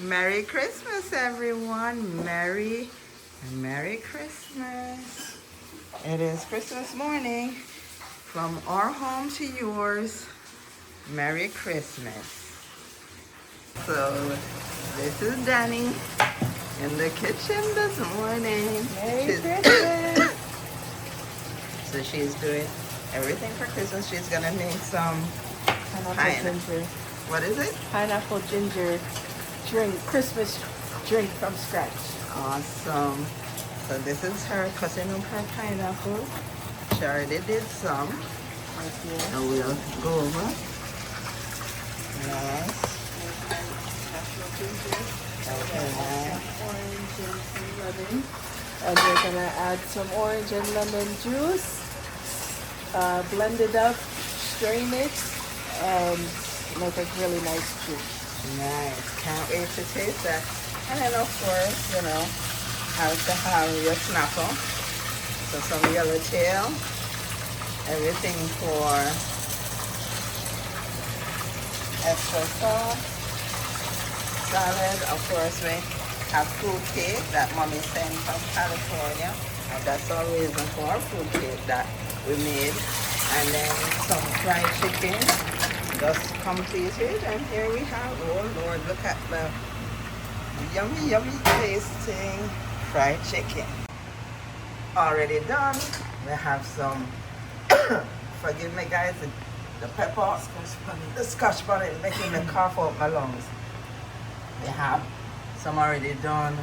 Merry Christmas, everyone. Merry Christmas. It is Christmas morning. From our home to yours. Merry Christmas. So, this is Danny in the kitchen this morning. Merry Christmas. So she's doing everything for Christmas. She's gonna make some Ginger. What is it? Pineapple ginger drink, Christmas drink from scratch. Awesome. So this is her cutting up her pineapple. She already did some. And we'll go over. Nice. Okay. Orange and some lemon. And we're gonna add some orange and lemon juice. Blend it up, strain it, and make a really nice juice. Nice. Can't wait to taste that. And then of course, you know, have to have your snapper. So some yellowtail. Everything for extra sauce. Salad. Of course, we have fruit cake that mommy sent from California. And that's our reason for our fruit cake that we made. And then some fried chicken. Just completed, and here we have, oh Lord, look at the yummy tasting fried chicken. Already done. We have some, forgive me guys, the pepper, the scotch bonnet is making me cough out my lungs. We have some already done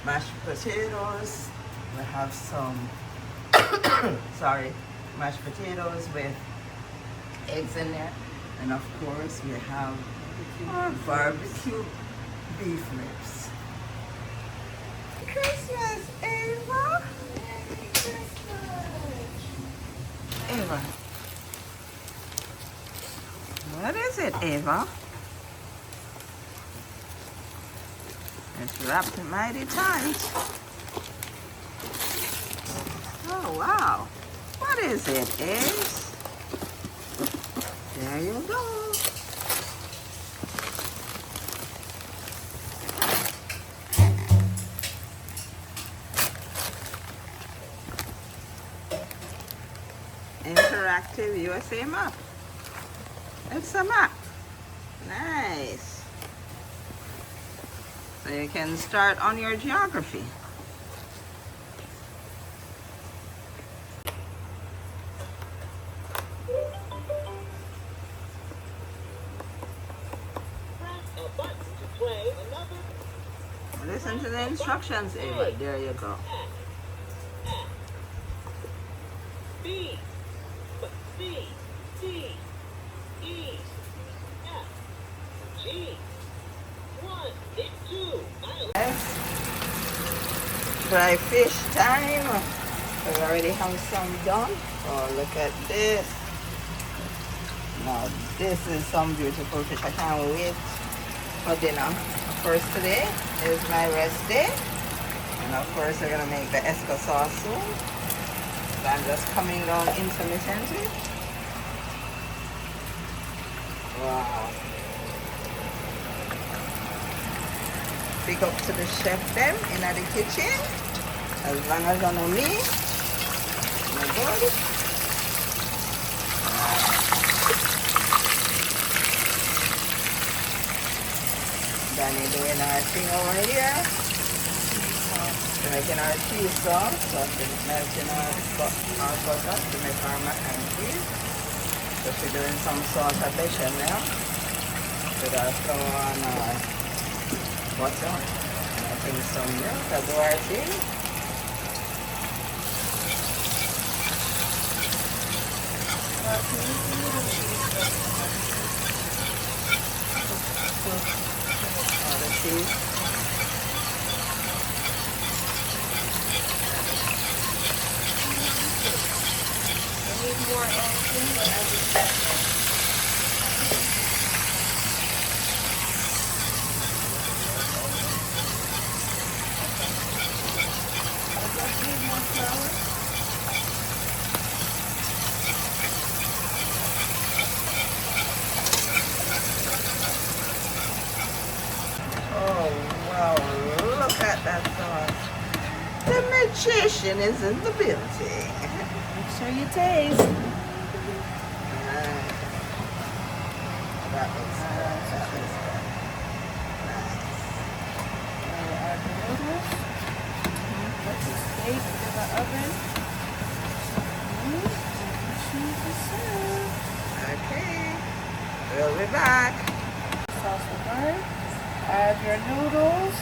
mashed potatoes. We have some, mashed potatoes with eggs in there. And of course, we have our barbecue beef ribs. Christmas, Ava! Merry Christmas! Ava. What is it, Ava? It's wrapped mighty tight. Oh, wow. What is it, Ace? There you go. Interactive USA map. It's a map. Nice. So you can start on your geography. Listen to the instructions, Ava. There you go. B, C, D, E, F, G, 1, 2. Yes. Dry fish time. We already have some done. Oh, look at this. Now, this is some beautiful fish. I can't wait for dinner. First, today is my rest day, and of course we're gonna make the esco sauce soon. So I'm just coming down intermittently. Wow. Big up to the chef them in the kitchen. As long as I know me, my God. Danny doing our thing over here. We're making our cheese sauce, so she's melting our butter to make our mac and cheese. So she's doing some salt and bechamel with our flour and our butter. And I think some milk to do our thing. Cheese. I need more anything, but I just got more. I just need more flour. look at that sauce. The magician is in the building. Make sure you taste. Nice. That looks good. That looks good. Nice. Now we add the noodles. Put the steak in the oven. Cheese is served. Okay. We'll be back. Sauce the burn. Add your noodles.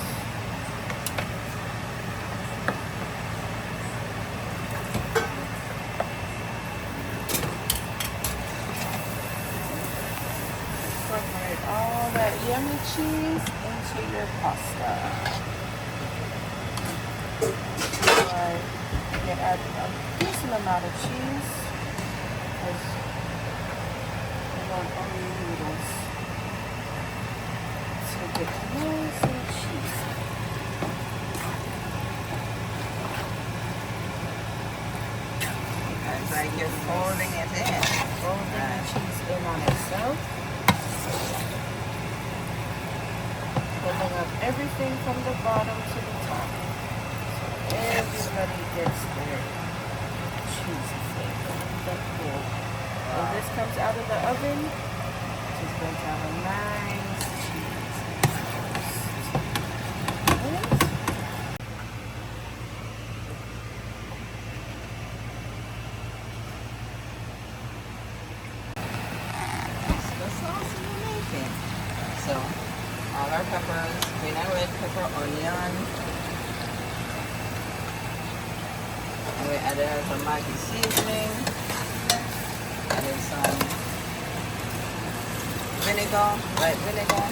Incorporate all that yummy cheese into your pasta. Alright, you can add a decent amount of cheese because you want all your noodles to get nice and cheesy. It's like you're folding it in. Fold the cheese in on itself. Folding up everything from the bottom to the top. So everybody gets their cheesy flavor. That's cool. When this comes out of the oven, it's going to have a nice cheese toast. Right? The sauce is amazing. So, all our peppers, green and red pepper, onion. And we added some Maggi seasoning. Added some vinegar, white vinegar.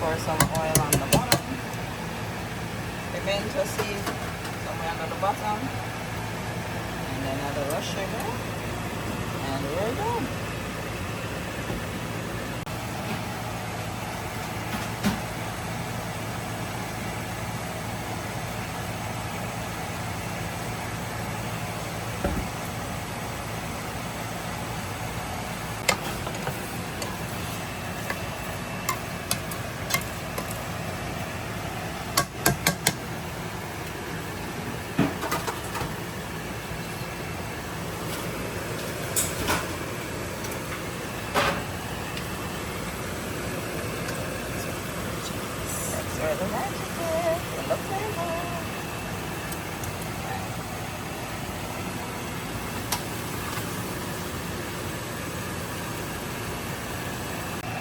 Pour some oil on the bottom. Pimento seed somewhere under the bottom. And then add a rush sugar. And we're done. Where the magic is, and the flavor.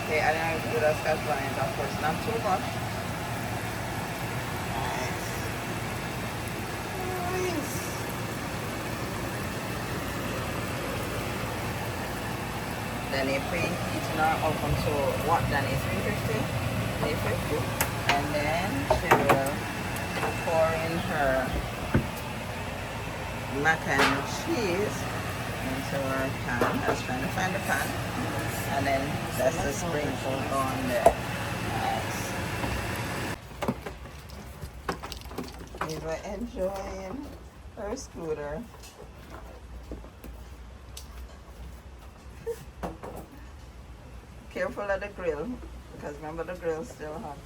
Okay, I don't know if the scotch bonnet, of course, not too much. Nice. Nice. Then you preheat in our oven to what then is 350. And then she will pour in her mac and cheese into our pan. I was trying to find the pan. And then that's the sprinkle on there. Nice. Eva enjoying her scooter. Careful of the grill, because remember the grill's still hot.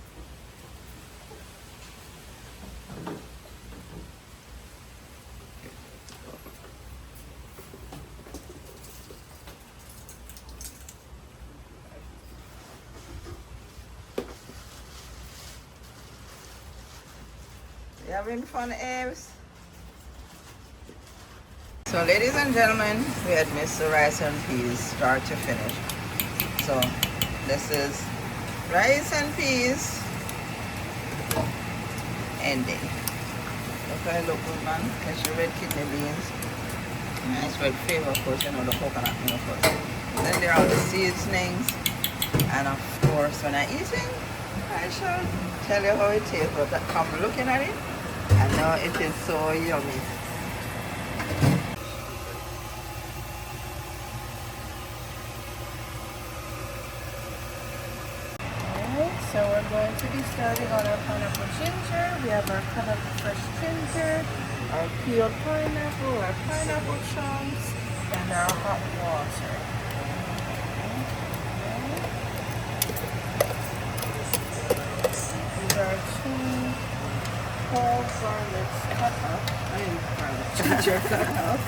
You having fun, Aves? So ladies and gentlemen, we had missed the rice and peas start to finish. So this is rice and peas ending. Look how it look good, man. Catch the red kidney beans. Nice red flavor, of course, you know, the coconut milk, of course. Then there are the seasonings. And of course, when I'm eating, I shall tell you how it tastes. But come looking at it, I know it is so yummy. So we're going to be starting on our pineapple ginger. We have our cut up fresh ginger, our peeled pineapple, our pineapple chunks, and our hot water. garlics cut up. I mean garlic, ginger cut up.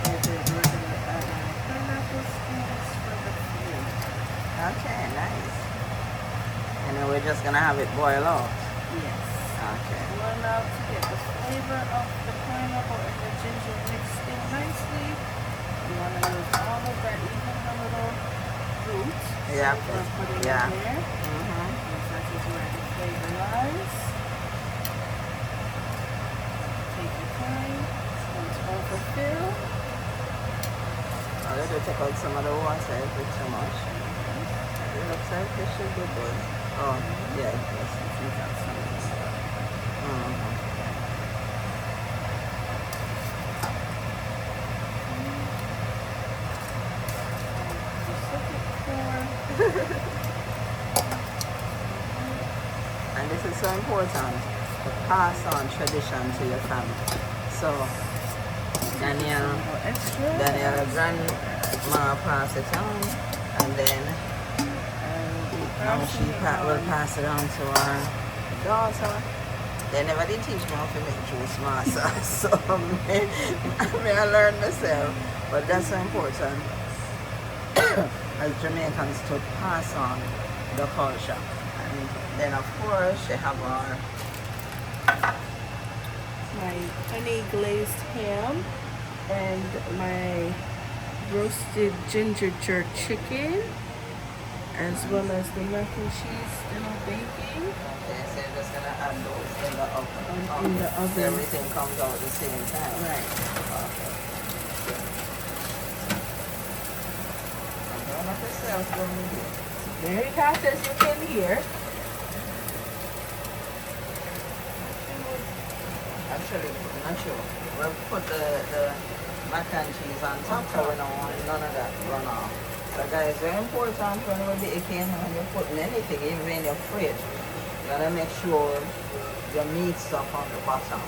And then we're gonna add our pineapple skins for the flavor. Okay, nice. And then we're just gonna have it boil out. Yes. Okay. Boil out to get the flavor of the pineapple and the ginger mixed in nicely. You wanna use all of that, even the little root. Yeah. We're putting Yeah. in there. Mm-hmm. Because that is where the flavor lies. Take your time. Don't overfill. A little take out some of the water if it's too much. It looks like it should be good. Oh, yeah, it does. You got some of this stuff. Mm-hmm. And this is so important to pass on tradition to your family. So, Daniel, grandma passed it on, and then now she will pass it on to our daughter. They never did teach me how to make juice masa, so I learned myself. But that's so important as Jamaicans to pass on the culture. And then of course you have our my honey glazed ham and my roasted ginger jerk chicken, as well as the mac and cheese still baking. Okay, so you're just gonna add those in the oven. In the oven. Everything comes out at the same time. Right. Okay. I'm going up yourself when we do. Very fast as you can hear. Actually, not sure. We'll put the mac and cheese on top, so we don't want none of that run off. So guys, very important when we're baking, when you're putting anything, even in your fridge, you gotta make sure your meat stuff on the bottom.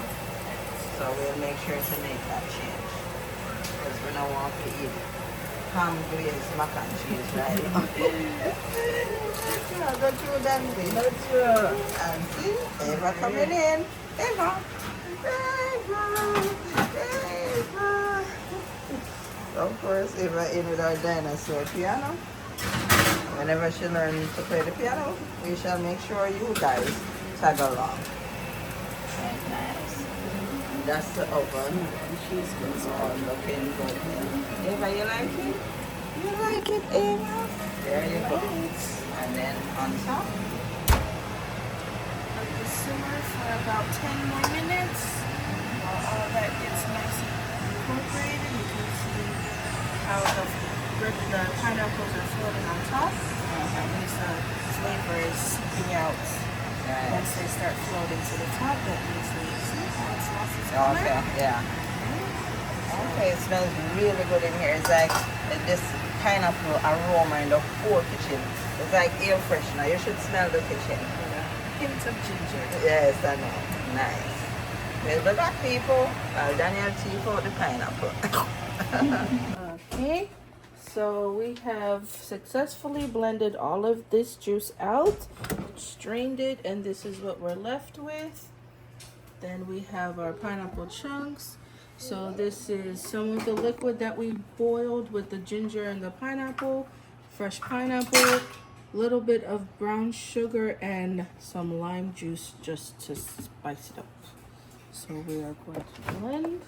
So we'll make sure to make that change. Because we don't want to eat ham glazed mac and cheese, right? Not true, Dandy. Not true. And see, Eva coming in. Eva. Of course, Eva in with our dinosaur piano. Whenever she learns to play the piano, we shall make sure you guys tag along. Very nice. That's the oven. She's all looking good. Eva, you like it? You like it, Eva? There you go. And then on top. Let this simmer for about 10 more minutes. While all that gets nice and incorporated, you can see how the pineapples are floating on top. That means the flavor is seeping out. Right. Once they start floating to the top, that means the hot sauce is coming. Okay, yeah. Okay, it smells really good in here. It's like this pineapple aroma in the whole kitchen. It's like air freshener. You should smell the kitchen. Hint of ginger. Yes, I know. Nice. There's the back people. Daniel teeth out the pineapple. Okay, so we have successfully blended all of this juice out, strained it, and this is what we're left with. Then we have our pineapple chunks. So this is some of the liquid that we boiled with the ginger and the pineapple, fresh pineapple, little bit of brown sugar, and some lime juice just to spice it up. So we are going to blend.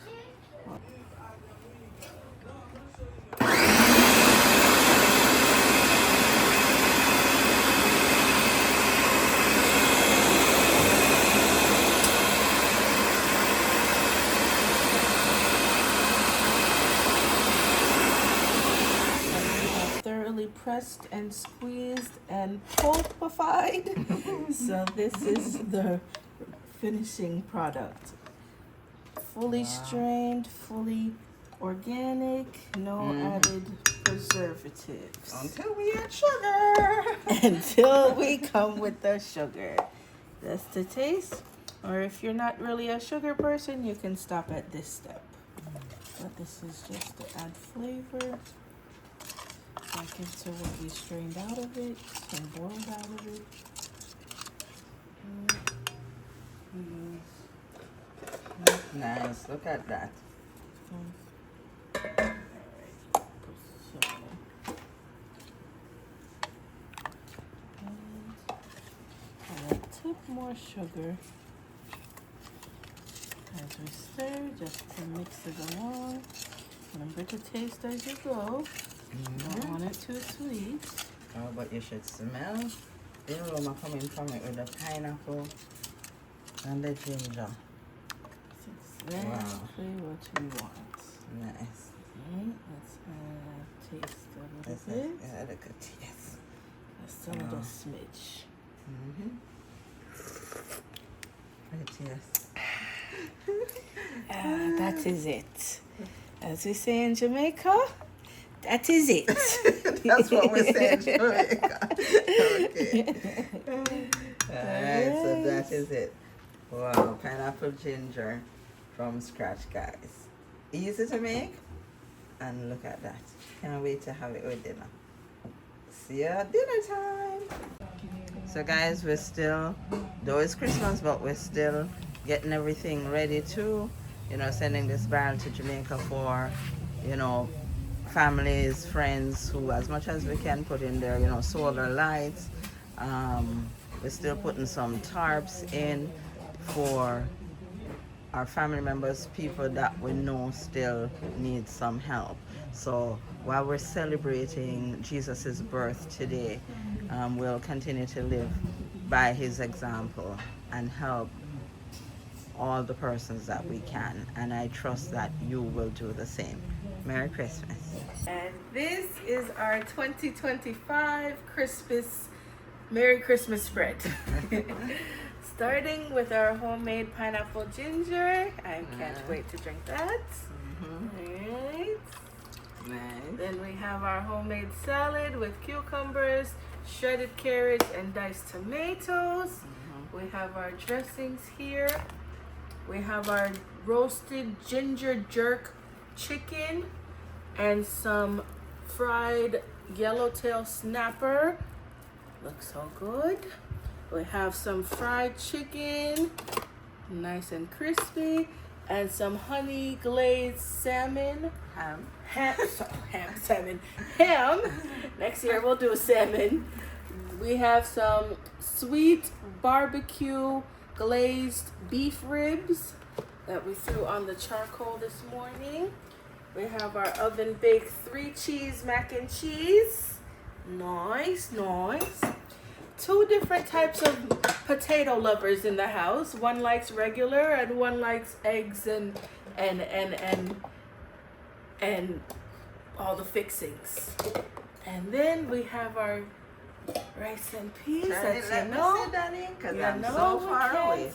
Thoroughly pressed and squeezed and pulpified. So this is the finishing product. Fully strained, fully organic, no added preservatives. Until we add sugar. Until we come with the sugar. That's the taste. Or if you're not really a sugar person, you can stop at this step. But this is just to add flavor back into what we strained out of it and boiled out of it. Nice. Look at that. Alright. So, and a tip more sugar as we stir, just to mix it along. Remember to taste as you go. Don't want it too sweet. Oh, but you should smell the aroma coming from it with the pineapple and the ginger. It's exactly what we want. Nice. Okay, let's taste a little bit. Yeah, look at yes. Just a little smidge. Right, yes. That is it. As we say in Jamaica, that is it. That's what we say in Jamaica. Okay. Alright, so that is it. Wow, pineapple ginger from scratch, guys. Easy to make. And look at that. Can't wait to have it with dinner. See you at dinner time. So guys, we're still, though it's Christmas, but we're still getting everything ready to, sending this barrel to Jamaica for, families, friends who, as much as we can, put in their, solar lights. We're still putting some tarps in for our family members, people that we know still need some help. So while we're celebrating Jesus's birth today, we'll continue to live by his example and help all the persons that we can. And I trust that you will do the same. Merry Christmas. And this is our 2025 Merry Christmas spread. Starting with our homemade pineapple ginger. I can't wait to drink that. Alright. Nice. Then we have our homemade salad with cucumbers, shredded carrots, and diced tomatoes. We have our dressings here. We have our roasted GingerJerk chicken and some fried yellowtail snapper. Looks so good. We have some fried chicken, nice and crispy, and some honey glazed salmon. Ham. Next year we'll do salmon. We have some sweet barbecue glazed beef ribs that we threw on the charcoal this morning. We have our oven baked 3-cheese mac and cheese. Nice. 2 different types of potato lovers in the house. One likes regular and one likes eggs and all the fixings. And then we have our rice and peas. Let me see, Danny, because I'm so far away.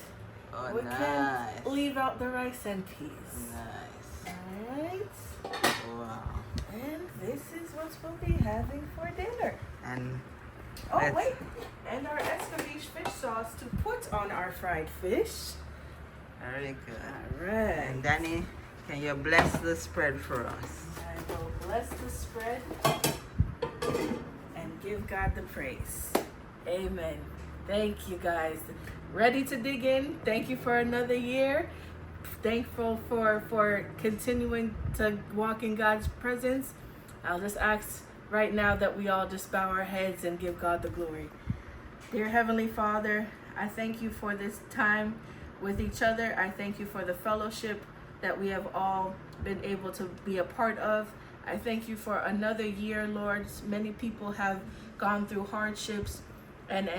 Oh, we nice. can't leave out the rice and peas. Nice. Alright. Wow. And this is what we'll be having for dinner. And Wait. And our escovitch fish sauce to put on our fried fish. very good. Alright. And Danny, can you bless the spread for us? I will bless the spread and give God the praise. Amen. Thank you guys. Ready to dig in? Thank you for another year. Thankful for continuing to walk in God's presence. I'll just ask right now that we all just bow our heads and give God the glory. Dear Heavenly Father, I thank you for this time with each other. I thank you for the fellowship that we have all been able to be a part of. I thank you for another year, Lord. Many people have gone through hardships and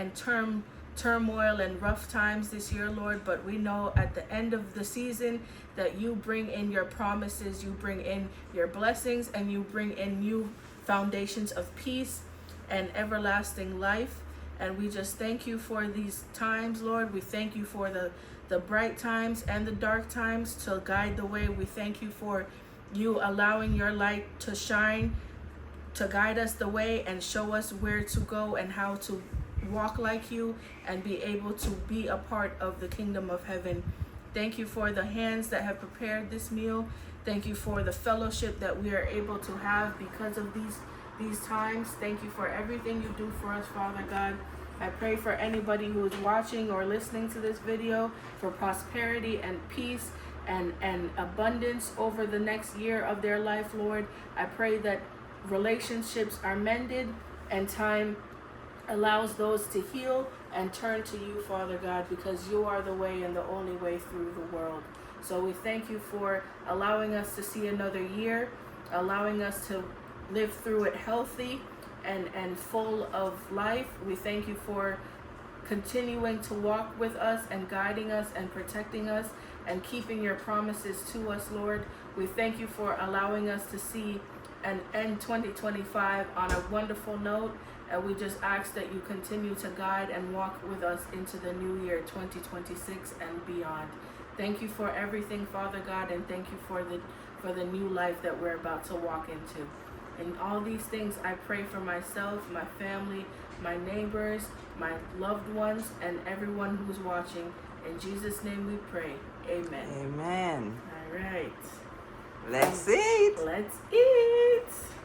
turmoil and rough times this year, Lord, but we know at the end of the season that you bring in your promises, you bring in your blessings, and you bring in new foundations of peace and everlasting life. And we just thank you for these times, Lord. We thank you for the bright times and the dark times to guide the way. We thank you for you allowing your light to shine, to guide us the way and show us where to go and how to walk like you and be able to be a part of the kingdom of heaven. Thank you for the hands that have prepared this meal. Thank you for the fellowship that we are able to have because of these times. Thank you for everything you do for us, Father God. I pray for anybody who is watching or listening to this video for prosperity and peace and abundance over the next year of their life, Lord. I pray that relationships are mended and time allows those to heal and turn to you, Father God, because you are the way and the only way through the world. So we thank you for allowing us to see another year, allowing us to live through it healthy and full of life. We thank you for continuing to walk with us and guiding us and protecting us and keeping your promises to us, Lord. We thank you for allowing us to see and end 2025 on a wonderful note. And we just ask that you continue to guide and walk with us into the new year 2026 and beyond. Thank you for everything, Father God, and thank you for the new life that we're about to walk into. And all these things I pray for myself, my family, my neighbors, my loved ones, and everyone who's watching. In Jesus' name we pray. Amen. Amen. All right. Let's eat. Let's eat.